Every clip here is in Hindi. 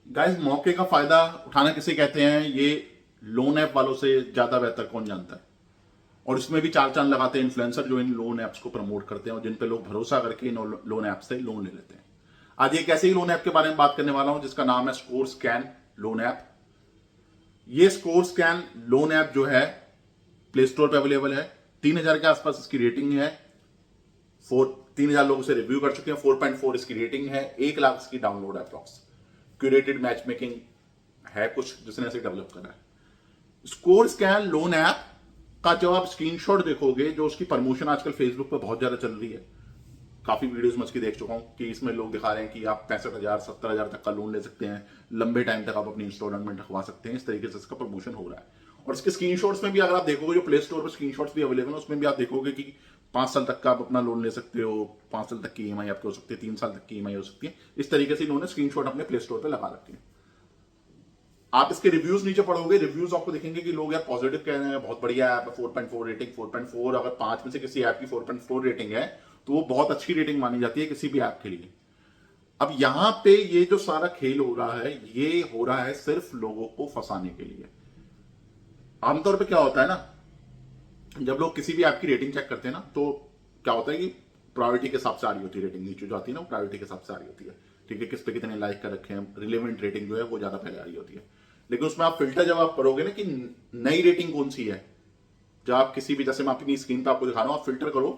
गाइस, मौके का फायदा उठाना किसे कहते हैं, ये लोन ऐप वालों से ज्यादा बेहतर कौन जानता है। और इसमें भी चार चांद लगाते हैं इन्फ्लुएंसर जो इन लोन ऐप्स को प्रमोट करते हैं और जिन पे लोग भरोसा करके इन लोन ऐप से लोन ले लेते हैं। आज एक ऐसे ही लोन ऐप के बारे में बात करने वाला हूं जिसका नाम है स्कोर स्कैन लोन ऐप। ये स्कोर स्कैन लोन ऐप जो है प्ले स्टोर पे अवेलेबल है। 3,000 के आसपास इसकी रेटिंग है। 3,000 लोग इसे रिव्यू कर चुके हैं। 4.4 इसकी रेटिंग है। 1 लाख इसकी डाउनलोड है अप्रॉक्स। क्यूरेटेड मैच मेकिंग है कुछ जिसने इसे डेवलप करा है। स्कोर स्कैन लोन ऐप का जब आप स्क्रीनशॉट देखोगे, जो उसकी प्रमोशन आजकल फेसबुक पे बहुत ज्यादा चल रही है, काफी वीडियोस में उसकी देख चुका हूं कि इसमें लोग दिखा रहे हैं कि आप 65,000 70,000 तक का लोन ले सकते हैं, लंबे टाइम तक आप अपनी इंस्टॉलमेंट रखवा सकते हैं। इस तरीके से इसका प्रमोशन हो रहा है। और इसके स्क्रीनशॉट्स में भी अगर आप देखोगे, जो प्ले स्टोर पर स्क्रीनशॉट्स भी अवेलेबल है, उसमें भी आप देखोगे कि 5 साल तक का आप अपना लोन ले सकते हो, 5 साल तक की ईएमआई आपकी हो सकती है, 3 साल तक की ईएमआई हो सकती है। इस तरीके से इन्होंने स्क्रीनशॉट अपने प्ले स्टोर पर लगा रखे हैं। आप इसके रिव्यूज नीचे पढ़ोगे, रिव्यूज आपको दिखेंगे कि लोग यार पॉजिटिव कह रहे हैं, बहुत बढ़िया ऐप है, 4.4 रेटिंग। 4.4 अगर 5 में से किसी ऐप की 4.4 रेटिंग है तो वो बहुत अच्छी रेटिंग मानी जाती है किसी भी ऐप के लिए। अब यहां पे ये जो सारा खेल हो रहा है, ये हो रहा है सिर्फ लोगों को फंसाने के लिए। आमतौर पे क्या होता है ना, जब लोग किसी भी ऐप की रेटिंग चेक करते हैं ना, तो क्या होता है कि प्रायोरिटी के हिसाब से आ रही होती है रेटिंग। नीचे जो आती है ना, वो प्रायोरिटी के हिसाब से आ रही होती है। ठीक है, किस पे कितने लाइक कर रखे हैं, रिलेवेंट रेटिंग जो है वो ज्यादा पहले आ रही होती है। लेकिन उसमें आप फिल्टर जब आप करोगे ना कि नई रेटिंग कौन सी है, जब आप किसी भी, जैसे मैं अपनी स्क्रीन पे आपको दिखा रहा हूं, आप फिल्टर करो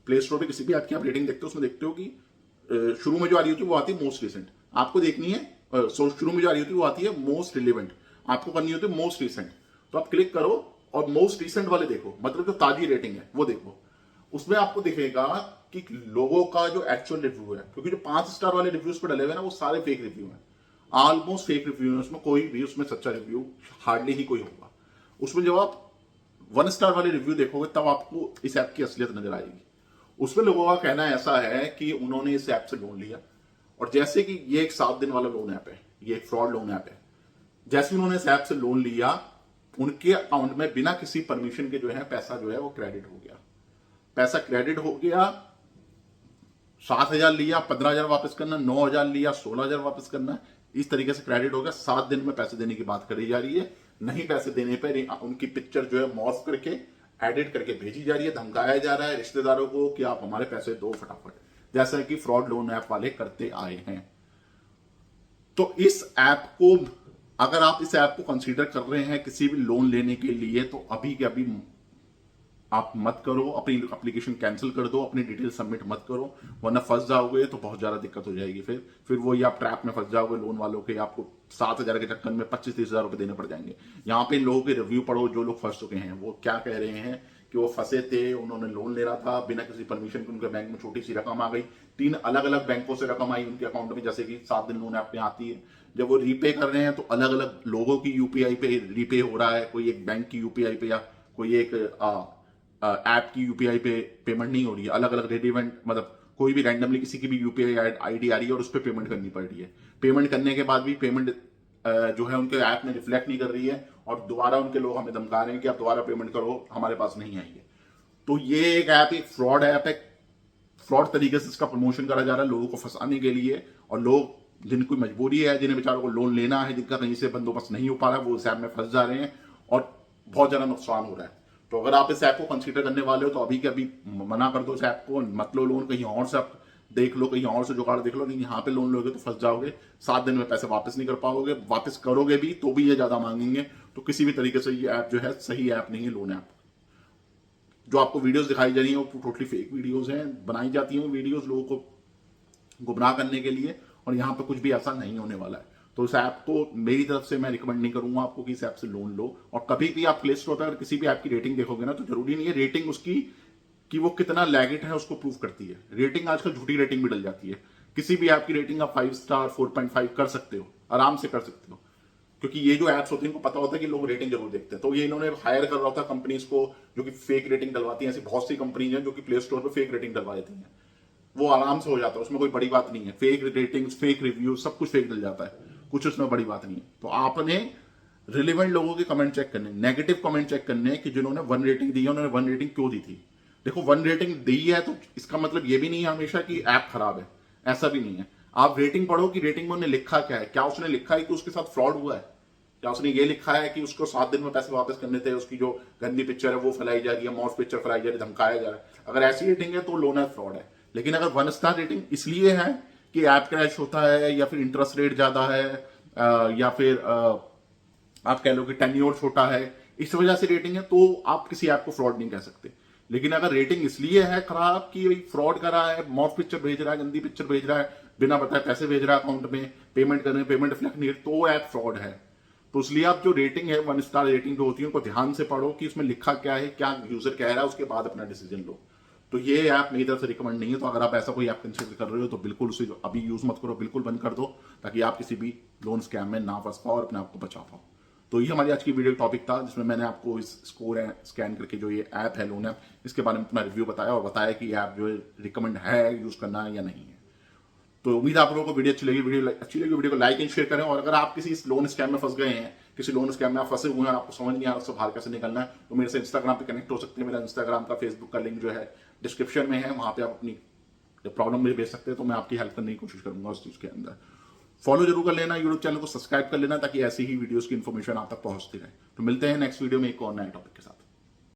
प्ले स्टोर पे, किसी भी ऐप की आप रेटिंग देखते हो, उसमें देखते हो कि शुरू में जो आ रही होती है वो आती है मोस्ट रिसेंट। आपको देखनी है शुरू में जो आ रही होती है वो आती है मोस्ट रिलेवेंट। आपको करनी होती है मोस्ट रिसेंट। तो आप क्लिक करो और मोस्ट रिसेंट वाले देखो, मतलब जो ताजी रेटिंग है वो देखो। उसमें आपको दिखेगा कि लोगों का जो एक्चुअल रिव्यू है, क्योंकि जो 5 स्टार वाले रिव्यूज पे डले हुए हैं ना, वो सारे फेक रिव्यू हैं। ऑलमोस्ट फेक रिव्यू है, उसमें कोई भी उसमें सच्चा रिव्यू हार्डली ही कोई होगा। उसमें जब आप 1 स्टार वाले रिव्यू देखोगे तब आपको इस ऐप की असलियत नजर आएगी। उसमें लोगों का कहना ऐसा है कि उन्होंने इस ऐप से लोन लिया, और जैसे कि ये एक 7 दिन वाला लोन ऐप है, ये एक फ्रॉड लोन ऐप है। जैसे उन्होंने इस ऐप से लोन लिया, उनके अकाउंट में बिना किसी परमिशन के जो है पैसा जो है वो क्रेडिट हो गया। पैसा क्रेडिट हो गया। 7,000 लिया, 15,000 वापस करना, 9,000 लिया, 16,000 वापस करना। इस तरीके से क्रेडिट हो गया। 7 दिन में पैसे देने की बात करी जा रही है। नहीं पैसे देने पर उनकी पिक्चर जो है मॉर्फ करके एडिट करके भेजी जा रही है। धमकाया जा रहा है रिश्तेदारों को कि आप हमारे पैसे दो फटाफट, जैसा कि फ्रॉड लोन ऐप वाले करते आए हैं। तो इस ऐप को, अगर आप इस ऐप को कंसीडर कर रहे हैं किसी भी लोन लेने के लिए, तो अभी के अभी आप मत करो। अपनी एप्लीकेशन कैंसिल कर दो, अपनी डिटेल सबमिट मत करो, वरना फंस जाओगे तो बहुत ज्यादा दिक्कत हो जाएगी। फिर वही आप ट्रैप में फंस जाओगे लोन वालों के। आपको 7,000 के चक्कर में 25-30,000 रुपए देने पड़ जाएंगे। यहाँ पे इन लोगों के रिव्यू पढ़ो, जो लोग फंस चुके हैं वो क्या कह रहे हैं कि वो फंसे थे, उन्होंने लोन लेना था, बिना किसी परमिशन के उनके बैंक में छोटी सी रकम आ गई। 3 अलग अलग बैंकों से रकम आई उनके अकाउंट में, जैसे कि 7 दिन लोन ऐप में आती है। जब वो रीपे कर रहे हैं तो अलग अलग लोगों की यूपीआई पे रीपे हो रहा है। कोई एक बैंक की यूपीआई पे या कोई एक ऐप की यूपीआई पे पेमेंट नहीं हो रही है। अलग अलग रेडिवेंट, मतलब कोई भी रैंडमली किसी की भी यूपीआई आईडी आ रही है और उस पर पेमेंट करनी पड़ रही है। पेमेंट करने के बाद भी पेमेंट जो है उनके ऐप में रिफ्लेक्ट नहीं कर रही है, और दोबारा उनके लोग हमें धमका रहे हैं कि आप दोबारा पेमेंट करो, हमारे पास नहीं आई है। तो ये एक ऐप, एक फ्रॉड ऐप है। फ्रॉड तरीके से इसका प्रमोशन करा जा रहा है लोगों को फंसाने के लिए। और लोग जिनको मजबूरी है, जिन्हें बेचारों को लोन लेना है, जिनका कहीं से बंदोबस्त नहीं हो पा रहा है, वो इस ऐप में फंस जा रहे हैं और बहुत ज्यादा नुकसान हो रहा है। तो अगर आप इस ऐप को कंसीडर करने वाले हो तो अभी के अभी मना कर दो इस ऐप को, मत लो लोन। कहीं और से आप देख लो, कहीं और से जुगाड़ देख लो। नहीं, यहाँ पे लोन लोगे तो फंस जाओगे। 7 दिन में पैसे वापस नहीं कर पाओगे। वापस करोगे भी तो भी ये ज्यादा मांगेंगे। तो किसी भी तरीके से ये ऐप जो है सही ऐप नहीं है लोन ऐप। जो आपको वीडियोस दिखाई जा रही है वो टोटली फेक वीडियोस हैं, बनाई जाती हैं वीडियोस लोगों को गुमराह करने के लिए। और यहाँ पे कुछ भी ऐसा नहीं होने वाला है। तो इस ऐप को मेरी तरफ से मैं रिकमेंड नहीं करूंगा आपको कि इस ऐप से लोन लो। और कभी भी आप प्ले स्टोर पर अगर किसी भी ऐप की रेटिंग देखोगे ना, तो जरूरी नहीं है रेटिंग उसकी कि वो कितना लैगिट है उसको प्रूव करती है। रेटिंग आजकल झूठी रेटिंग भी डल जाती है। किसी भी ऐप की रेटिंग आप 5 स्टार 4.5 कर सकते हो, आराम से कर सकते हो। क्योंकि ये जो एप्स होती हैं इनको पता होता है कि लोग रेटिंग जरूर देखते हैं। तो ये इन्होंने हायर कर रहा था कंपनीज को जो कि फेक रेटिंग डलवाती हैं। ऐसी बहुत सी कंपनीज हैं जो कि प्ले स्टोर पर फेक रेटिंग डलवा देती हैं। वो आराम से हो जाता है, उसमें कोई बड़ी बात नहीं है। फेक रेटिंग्स, फेक रिव्यू, सब कुछ फेक डल जाता है, कुछ उसमें बड़ी बात नहीं है। तो आपने रिलेवेंट लोगों के कमेंट चेक करने, नेगेटिव कमेंट चेक करने कि जिन्होंने 1 रेटिंग दी है उन्होंने 1 रेटिंग क्यों दी थी। देखो, 1 रेटिंग दी है तो इसका मतलब ये भी नहीं है हमेशा कि ऐप खराब है, ऐसा भी नहीं है। आप रेटिंग पढ़ो कि रेटिंग में उन्हें लिखा क्या है, क्या उसने लिखा है कि उसके साथ फ्रॉड हुआ है, क्या उसने ये लिखा है कि उसको 7 दिन में पैसे वापस करने थे, उसकी जो गंदी पिक्चर है वो फैलाई जा रही है, मॉस पिक्चर फैलाई जा रही है, धमकाया जा रहा है। अगर ऐसी रेटिंग है तो लोन है, फ्रॉड है। लेकिन अगर 1 स्टार रेटिंग इसलिए है कि ऐप क्रैश होता है, या फिर इंटरेस्ट रेट ज्यादा है, या फिर आप कह लो कि टेन्योर छोटा है, इस वजह से रेटिंग है, तो आप किसी ऐप को फ्रॉड नहीं कह सकते। लेकिन अगर रेटिंग इसलिए है खराब कि फ्रॉड कर रहा है, मॉफ पिक्चर भेज रहा है, गंदी पिक्चर भेज रहा है, बिना बताए पैसे भेज रहा है अकाउंट में, पेमेंट करने पेमेंट रिफ्लेक्ट नहीं, तो ऐप फ्रॉड है। तो इसलिए आप जो रेटिंग है 1 स्टार रेटिंग जो होती है उनको ध्यान से पढ़ो कि उसमें लिखा क्या है, क्या यूजर कह रहा है, उसके बाद अपना डिसीजन लो। तो ये ऐप मेरी तरफ से रिकमेंड नहीं है। तो अगर आप ऐसा कोई ऐप कंसिडर कर रहे हो तो बिल्कुल उसे अभी यूज मत करो, बिल्कुल बंद कर दो, ताकि आप किसी भी लोन स्कैम में ना फंस पाओ और अपने आप को बचा पाओ। तो ये हमारी आज की वीडियो टॉपिक था, जिसमें मैंने आपको इस स्कोर स्कैन करके जो ये ऐप है लोन ऐप, इसके बारे में अपना रिव्यू बताया और बताया कि ये ऐप जो है रिकमेंड है यूज करना या नहीं है। तो उम्मीद आप लोगों को वीडियो अच्छी लगी। वीडियो को लाइक एंड शेयर करें। और अगर आप किसी इस लोन स्कैम में फंस गए हैं, किसी लोन स्कैम में आप फंसे हुए हैं, आपको समझ नहीं आ रहा उससे बाहर कैसे निकलना है, तो मेरे से इंस्टाग्राम पे कनेक्ट हो सकते हैं। मेरा इंस्टाग्राम का, फेसबुक का लिंक जो है डिस्क्रिप्शन में है, वहां पे आप अपनी प्रॉब्लम मुझे भेज सकते हैं, तो मैं आपकी हेल्प करने की कोशिश करूंगा उस चीज के अंदर। फॉलो जरूर कर लेना, यूट्यूब चैनल को सब्सक्राइब कर लेना, ताकि ऐसी ही वीडियोस की इन्फॉर्मेशन आप तक पहुंचती रहे। तो मिलते हैं नेक्स्ट वीडियो में एक और नए टॉपिक के साथ।